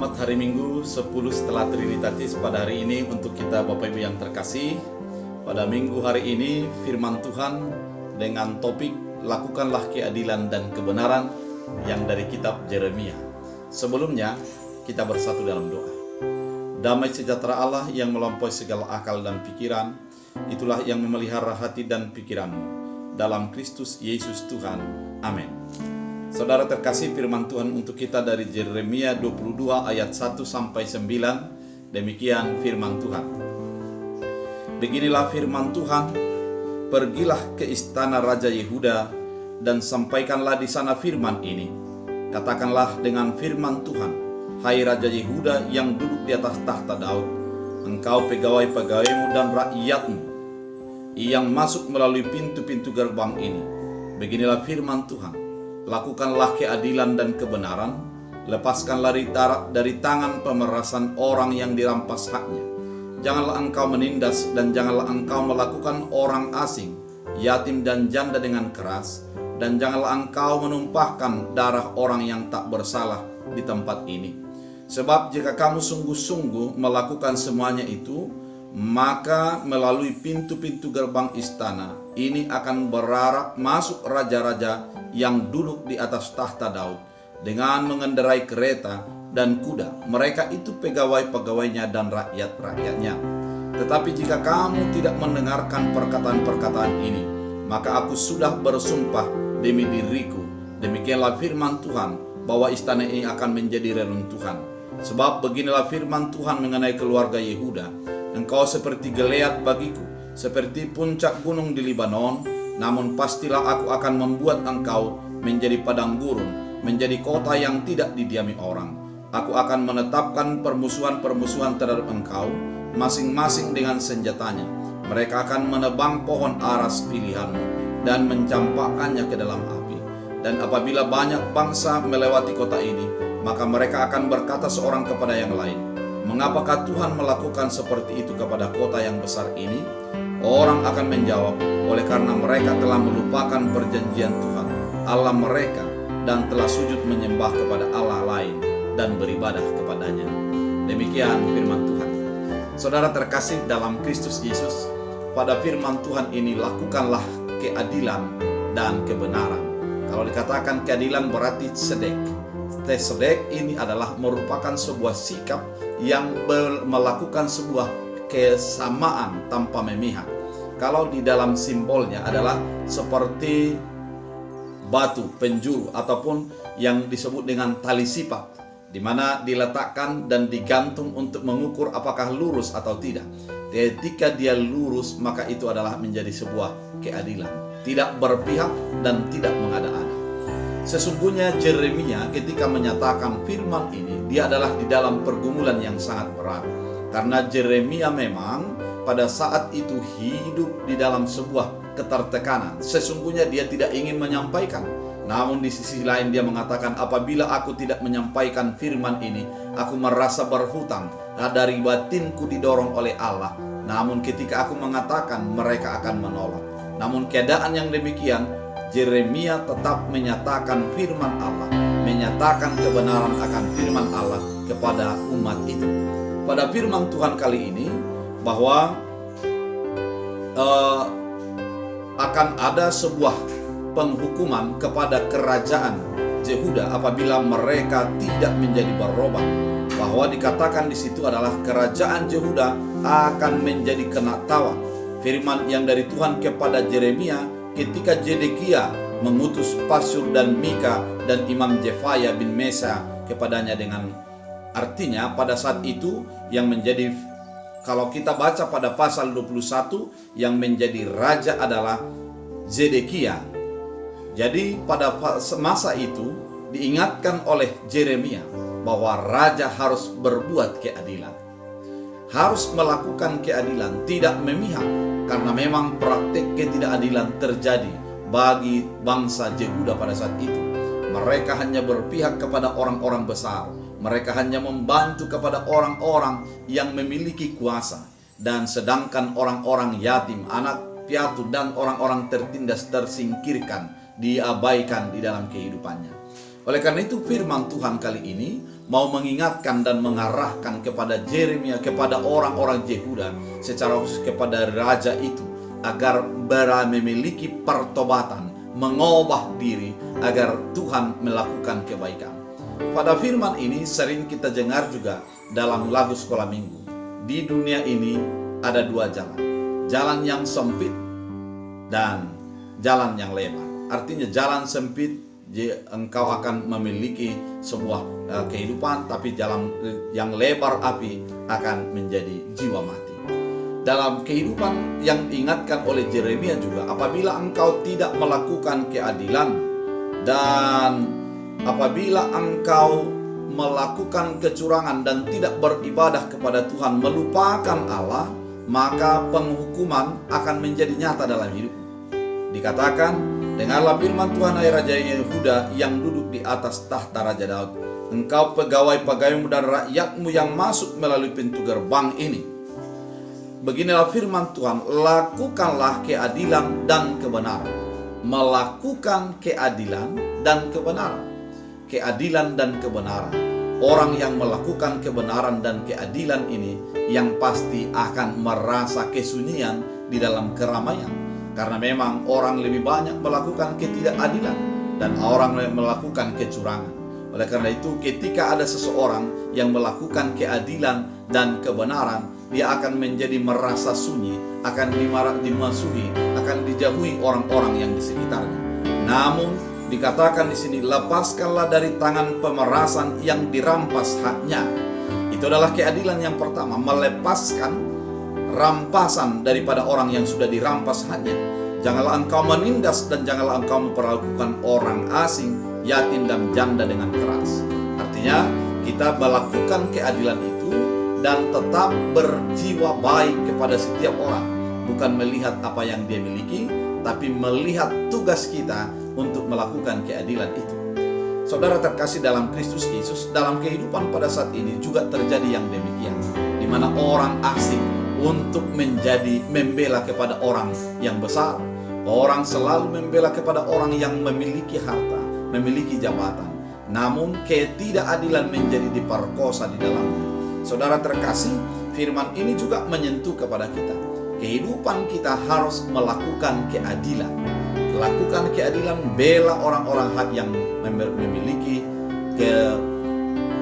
Selamat hari Minggu 10 setelah Trinitatis pada hari ini untuk kita Bapak Ibu yang terkasih. Pada minggu hari ini firman Tuhan dengan topik lakukanlah keadilan dan kebenaran yang dari kitab Yeremia. Sebelumnya kita bersatu dalam doa. Damai sejahtera Allah yang melampaui segala akal dan pikiran, itulah yang memelihara hati dan pikiranmu dalam Kristus Yesus Tuhan. Amin. Saudara terkasih, firman Tuhan untuk kita dari Yeremia 22 ayat 1 sampai 9. Demikian firman Tuhan. Beginilah firman Tuhan, pergilah ke istana Raja Yehuda dan sampaikanlah di sana firman ini. Katakanlah dengan firman Tuhan, hai Raja Yehuda yang duduk di atas tahta Daud, engkau pegawai-pegawaimu dan rakyatmu yang masuk melalui pintu-pintu gerbang ini. Beginilah firman Tuhan, lakukanlah keadilan dan kebenaran, lepaskanlah dari tangan pemerasan orang yang dirampas haknya. Janganlah engkau menindas dan janganlah engkau melakukan orang asing, yatim dan janda dengan keras, dan janganlah engkau menumpahkan darah orang yang tak bersalah di tempat ini. Sebab jika kamu sungguh-sungguh melakukan semuanya itu, maka melalui pintu-pintu gerbang istana ini akan berarak masuk raja-raja yang duduk di atas tahta Daud dengan mengendarai kereta dan kuda. Mereka itu pegawai-pegawainya dan rakyat-rakyatnya. Tetapi jika kamu tidak mendengarkan perkataan-perkataan ini, maka aku sudah bersumpah demi diriku, demikianlah firman Tuhan, bahwa istana ini akan menjadi reruntuhan. Sebab beginilah firman Tuhan mengenai keluarga Yehuda, engkau seperti Gilead bagiku, seperti puncak gunung di Libanon. Namun pastilah aku akan membuat engkau menjadi padang gurun, menjadi kota yang tidak didiami orang. Aku akan menetapkan permusuhan-permusuhan terhadap engkau, masing-masing dengan senjatanya. Mereka akan menebang pohon aras pilihanmu dan mencampakkannya ke dalam api. Dan apabila banyak bangsa melewati kota ini, maka mereka akan berkata seorang kepada yang lain, mengapakah Tuhan melakukan seperti itu kepada kota yang besar ini? Orang akan menjawab, oleh karena mereka telah melupakan perjanjian Tuhan Allah mereka dan telah sujud menyembah kepada Allah lain dan beribadah kepadanya. Demikian firman Tuhan. Saudara terkasih dalam Kristus Yesus, pada firman Tuhan ini lakukanlah keadilan dan kebenaran. Kalau dikatakan keadilan berarti sedek. Sedek ini adalah merupakan sebuah sikap yang melakukan sebuah kesamaan tanpa memihak. Kalau di dalam simbolnya adalah seperti batu penjuru ataupun yang disebut dengan tali sipat, di mana diletakkan dan digantung untuk mengukur apakah lurus atau tidak. Ketika dia lurus, maka itu adalah menjadi sebuah keadilan, tidak berpihak dan tidak mengada-ada. Sesungguhnya Yeremia ketika menyatakan firman ini, dia adalah di dalam pergumulan yang sangat berat. Karena Yeremia memang pada saat itu hidup di dalam sebuah ketertekanan. Sesungguhnya dia tidak ingin menyampaikan. Namun di sisi lain dia mengatakan, apabila aku tidak menyampaikan firman ini, aku merasa berhutang. Nah, dari batinku didorong oleh Allah. Namun ketika aku mengatakan, mereka akan menolak. Namun keadaan yang demikian, Yeremia tetap menyatakan firman Allah, menyatakan kebenaran akan firman Allah kepada umat itu. Pada firman Tuhan kali ini, bahwa akan ada sebuah penghukuman kepada kerajaan Yehuda apabila mereka tidak menjadi berubah. Bahwa dikatakan di situ adalah kerajaan Yehuda akan menjadi kena tawa. Firman yang dari Tuhan kepada Yeremia ketika Zedekia mengutus Pasyur dan Mika dan Imam Jefaya bin Mesa kepadanya, dengan artinya pada saat itu yang menjadi, kalau kita baca pada pasal 21, yang menjadi raja adalah Zedekia. Jadi pada masa itu diingatkan oleh Yeremia bahwa raja harus berbuat keadilan, harus melakukan keadilan, tidak memihak, karena memang praktik ketidakadilan terjadi bagi bangsa Yehuda pada saat itu. Mereka hanya berpihak kepada orang-orang besar. Mereka hanya membantu kepada orang-orang yang memiliki kuasa. Dan sedangkan orang-orang yatim, anak piatu, dan orang-orang tertindas tersingkirkan, diabaikan di dalam kehidupannya. Oleh karena itu firman Tuhan kali ini mau mengingatkan dan mengarahkan kepada Yeremia, kepada orang-orang Yehuda, secara khusus kepada raja itu, agar memiliki pertobatan, mengubah diri, agar Tuhan melakukan kebaikan. Pada firman ini sering kita dengar juga dalam lagu sekolah minggu. Di dunia ini ada dua jalan, jalan yang sempit dan jalan yang lebar. Artinya jalan sempit, engkau akan memiliki sebuah kehidupan, tapi jalan yang lebar api akan menjadi jiwa mati. Dalam kehidupan yang diingatkan oleh Yeremia juga, apabila engkau tidak melakukan keadilan dan apabila engkau melakukan kecurangan dan tidak beribadah kepada Tuhan, melupakan Allah, maka penghukuman akan menjadi nyata dalam hidupmu. Dikatakan, dengarlah firman Tuhan hai Raja Yehuda yang duduk di atas tahta Raja Daud. Engkau pegawai-pegawaimu dan rakyatmu yang masuk melalui pintu gerbang ini. Beginilah firman Tuhan, lakukanlah keadilan dan kebenaran. Melakukan keadilan dan kebenaran. Keadilan dan kebenaran. Orang yang melakukan kebenaran dan keadilan ini yang pasti akan merasa kesunyian di dalam keramaian. Karena memang orang lebih banyak melakukan ketidakadilan dan orang melakukan kecurangan. Oleh karena itu, ketika ada seseorang yang melakukan keadilan dan kebenaran, dia akan menjadi merasa sunyi, akan dimasuhi, akan dijauhi orang-orang yang di sekitarnya. Namun dikatakan di sini, lepaskanlah dari tangan pemerasan yang dirampas haknya. Itu adalah keadilan yang pertama, melepaskan rampasan daripada orang yang sudah dirampas haknya. Janganlah engkau menindas dan janganlah engkau memperlakukan orang asing, yatim dan janda dengan keras. Artinya kita melakukan keadilan itu dan tetap berjiwa baik kepada setiap orang, bukan melihat apa yang dia miliki, tapi melihat tugas kita untuk melakukan keadilan itu. Saudara terkasih dalam Kristus Yesus, dalam kehidupan pada saat ini juga terjadi yang demikian, di mana orang asing untuk membela kepada orang yang besar. Orang selalu membela kepada orang yang memiliki harta, memiliki jabatan. Namun ketidakadilan menjadi diperkosa di dalamnya. Saudara terkasih, firman ini juga menyentuh kepada kita. Kehidupan kita harus melakukan keadilan. Lakukan keadilan, bela orang-orang hak yang memiliki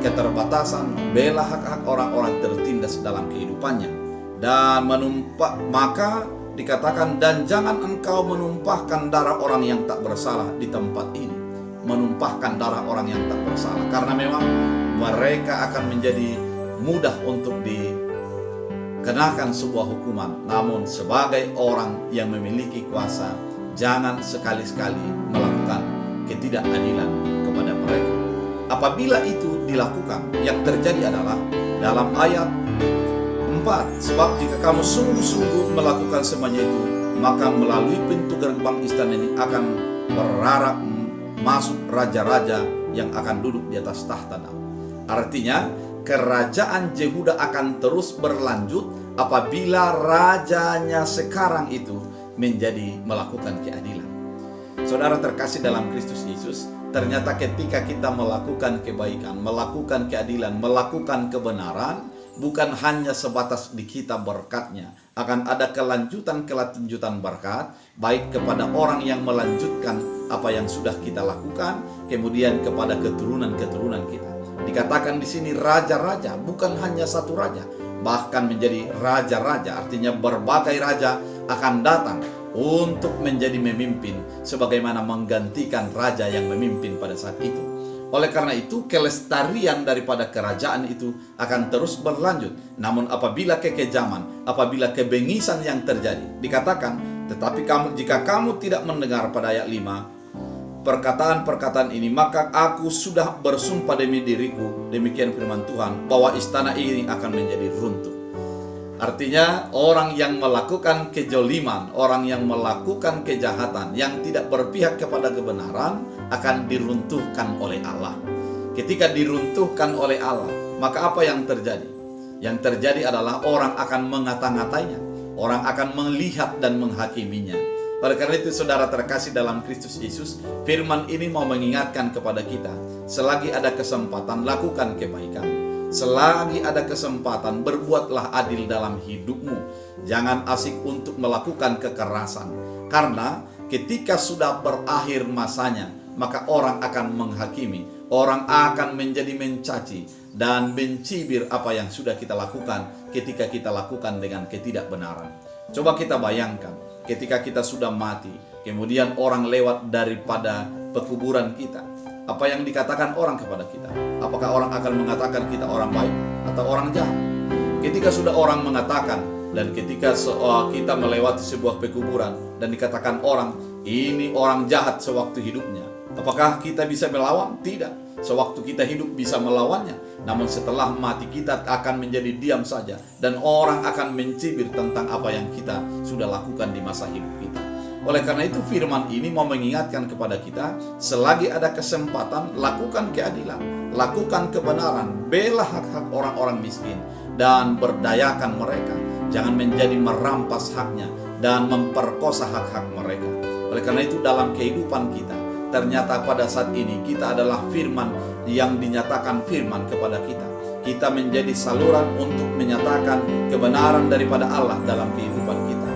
keterbatasan, bela hak-hak orang-orang tertindas dalam kehidupannya. Dan maka dikatakan, dan jangan engkau menumpahkan darah orang yang tak bersalah di tempat ini. Menumpahkan darah orang yang tak bersalah, karena memang mereka akan menjadi mudah untuk dikenakan sebuah hukuman. Namun sebagai orang yang memiliki kuasa, jangan sekali-sekali melakukan ketidakadilan kepada mereka. Apabila itu dilakukan, yang terjadi adalah dalam ayat 4, sebab jika kamu sungguh-sungguh melakukan semuanya itu, maka melalui pintu gerbang istana ini akan berarak masuk raja-raja yang akan duduk di atas tahta Daud. Artinya kerajaan Yehuda akan terus berlanjut apabila rajanya sekarang itu menjadi melakukan keadilan. Saudara terkasih dalam Kristus Yesus, ternyata ketika kita melakukan kebaikan, melakukan keadilan, melakukan kebenaran, bukan hanya sebatas di kita berkatnya, akan ada kelanjutan berkat, baik kepada orang yang melanjutkan apa yang sudah kita lakukan, kemudian kepada keturunan-keturunan kita. Dikatakan di sini raja-raja, bukan hanya satu raja, bahkan menjadi raja-raja, artinya berbagai raja akan datang untuk menjadi memimpin, sebagaimana menggantikan raja yang memimpin pada saat itu. Oleh karena itu, kelestarian daripada kerajaan itu akan terus berlanjut. Namun apabila kekejaman, apabila kebengisan yang terjadi, dikatakan, tetapi jika kamu tidak mendengar, pada ayat 5, perkataan-perkataan ini, maka aku sudah bersumpah demi diriku, demikian firman Tuhan, bahwa istana ini akan menjadi runtuh. Artinya orang yang melakukan kejoliman, orang yang melakukan kejahatan, yang tidak berpihak kepada kebenaran, akan diruntuhkan oleh Allah. Ketika diruntuhkan oleh Allah, maka apa yang terjadi? Yang terjadi adalah orang akan mengata-ngatainya, orang akan melihat dan menghakiminya. Oleh karena itu saudara terkasih dalam Kristus Yesus, firman ini mau mengingatkan kepada kita, selagi ada kesempatan lakukan kebaikan. Selagi ada kesempatan berbuatlah adil dalam hidupmu. Jangan asik untuk melakukan kekerasan. Karena ketika sudah berakhir masanya, maka orang akan menghakimi. Orang akan menjadi mencaci dan mencibir apa yang sudah kita lakukan ketika kita lakukan dengan ketidakbenaran. Coba kita bayangkan, ketika kita sudah mati, kemudian orang lewat daripada pekuburan kita. Apa yang dikatakan orang kepada kita? Apakah orang akan mengatakan kita orang baik atau orang jahat? Ketika sudah orang mengatakan, dan ketika kita melewati sebuah pekuburan dan dikatakan orang, ini orang jahat sewaktu hidupnya, apakah kita bisa melawan? Tidak. Sewaktu kita hidup bisa melawannya, namun setelah mati kita akan menjadi diam saja, dan orang akan mencibir tentang apa yang kita sudah lakukan di masa hidup kita. Oleh karena itu firman ini mau mengingatkan kepada kita, selagi ada kesempatan lakukan keadilan, lakukan kebenaran, bela hak-hak orang-orang miskin dan berdayakan mereka. Jangan menjadi merampas haknya dan memperkosa hak-hak mereka. Oleh karena itu dalam kehidupan kita, ternyata pada saat ini kita adalah firman yang dinyatakan firman kepada kita. Kita menjadi saluran untuk menyatakan kebenaran daripada Allah dalam kehidupan kita.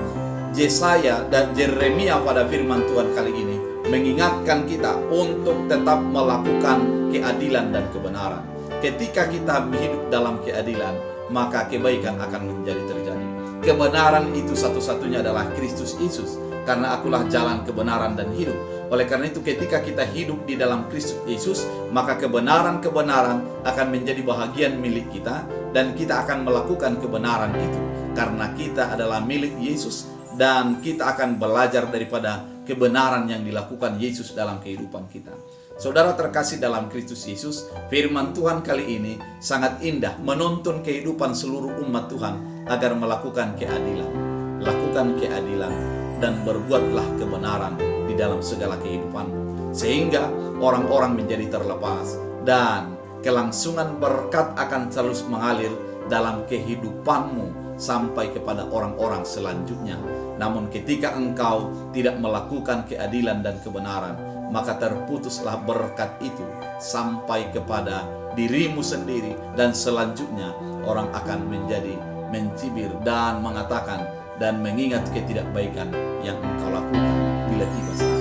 Yesaya dan Yeremia pada firman Tuhan kali ini mengingatkan kita untuk tetap melakukan keadilan dan kebenaran. Ketika kita hidup dalam keadilan, maka kebaikan akan menjadi terjadi. Kebenaran itu satu-satunya adalah Kristus Yesus, karena akulah jalan, kebenaran, dan hidup. Oleh karena itu ketika kita hidup di dalam Kristus Yesus, maka kebenaran-kebenaran akan menjadi bahagian milik kita, dan kita akan melakukan kebenaran itu karena kita adalah milik Yesus, dan kita akan belajar daripada kebenaran yang dilakukan Yesus dalam kehidupan kita. Saudara terkasih dalam Kristus Yesus, firman Tuhan kali ini sangat indah menuntun kehidupan seluruh umat Tuhan agar melakukan keadilan. Lakukan keadilan dan berbuatlah kebenaran di dalam segala kehidupan, sehingga orang-orang menjadi terlepas dan kelangsungan berkat akan terus mengalir dalam kehidupanmu sampai kepada orang-orang selanjutnya. Namun ketika engkau tidak melakukan keadilan dan kebenaran, maka terputuslah berkat itu sampai kepada dirimu sendiri, dan selanjutnya orang akan menjadi mencibir dan mengatakan dan mengingat ketidakbaikan yang engkau lakukan bila tiba saat.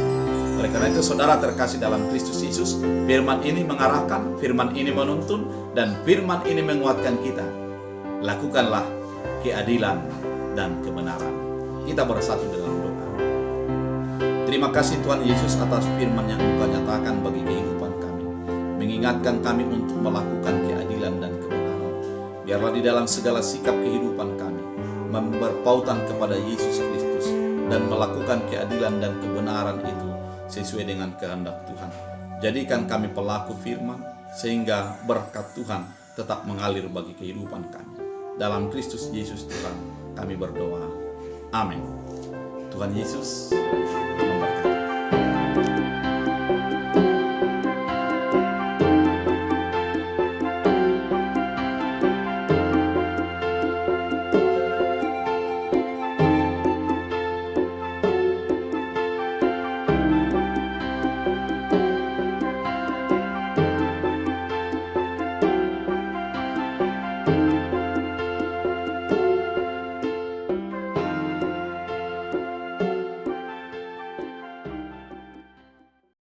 Oleh karena itu saudara terkasih dalam Kristus Yesus, firman ini mengarahkan, firman ini menuntun, dan firman ini menguatkan kita. Lakukanlah keadilan dan kebenaran. Kita bersatu dalam doa. Terima kasih Tuhan Yesus atas firman yang Engkau nyatakan bagi kehidupan kami, mengingatkan kami untuk melakukan keadilan dan kebenaran. Biarlah di dalam segala sikap kehidupan kami berpautan kepada Yesus Kristus dan melakukan keadilan dan kebenaran itu sesuai dengan kehendak Tuhan. Jadikan kami pelaku firman, sehingga berkat Tuhan tetap mengalir bagi kehidupan kami. Dalam Kristus Yesus Tuhan kami berdoa. Amin. Tuhan Yesus memberkati.